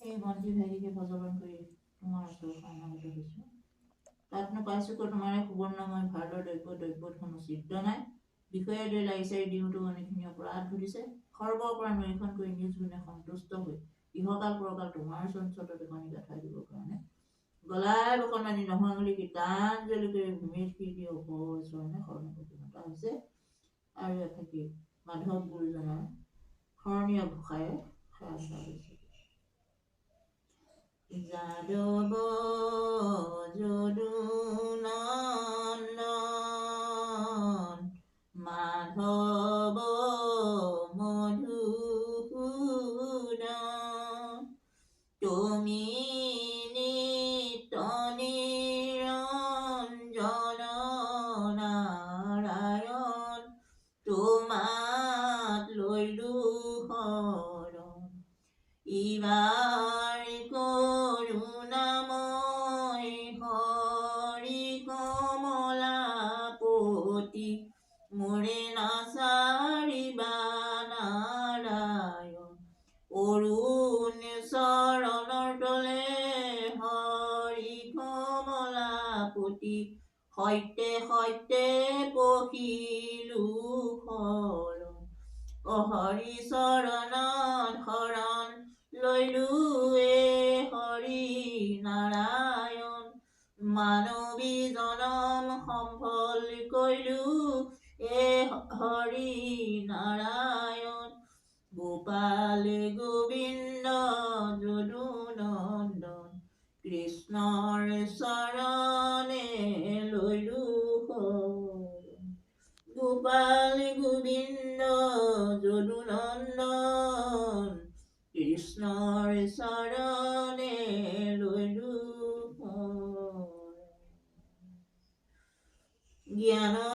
এই মন্ত্ৰী ভাইটিকে ভগৱান কৰি তোমাৰ ওচৰত শৰণাগত হৈছোঁ। তাতনো পাইছোঁ ক তোমাৰে সুবৰ্ণময় ভাৰতৰ দৈব্যত কোনো চিত্ৰ নাই। বিষয়ে লৈ লাগিচাৰি দিওঁতো অনেকখিনি অপৰাধ ঘটিছে। সৰ্বৰ পৰা নৈখন কৰি নিজ গুণে সন্তুষ্ট হৈ ইহকাল পৰকাল তোমাৰ চঞ্চলতে কণিকা ঠাই দিবৰ কাৰণে গলাই বকনানি নহঙলি গীতাঞ্জলি কৰি ভূমিৰ কীৰ্তি চৰণে শৰণাগত হৈছে। আৰু এফাকি মাধৱ গুৰুজনৰ শৰণীয় ঘোষাৰে সেৱা হৈছে। যাদৱ যদুনন্দন মাধৱ মধুসূদন তুমি নিত্য নিৰঞ্জন নাৰায়ণ তোমাত লৈলো শৰণ। ইবাৰ কৰুণাময় হৰি কমলাপতি মোৰে নাচাৰিবা নাৰায়ণ। অৰুণ চৰণৰ তলে হৰি কমলাপতি সত্যে সত্যে পখিলো শৰণ। হৰি চৰণত শৰণ লৈলো এ হৰি নাৰায়ণ। মানৱী জনম সম্ফল কৰিলো এ হৰি নাৰায়ণ। গোপাল গোবিন্দ যদুনন্দন কৃষ্ণৰ চৰণে লৈলো শৰণ। গোপাল গোবিন্দ যদুনন্দন কৃষ্ণৰ চৰণে লৈলো শৰণ। জ্ঞান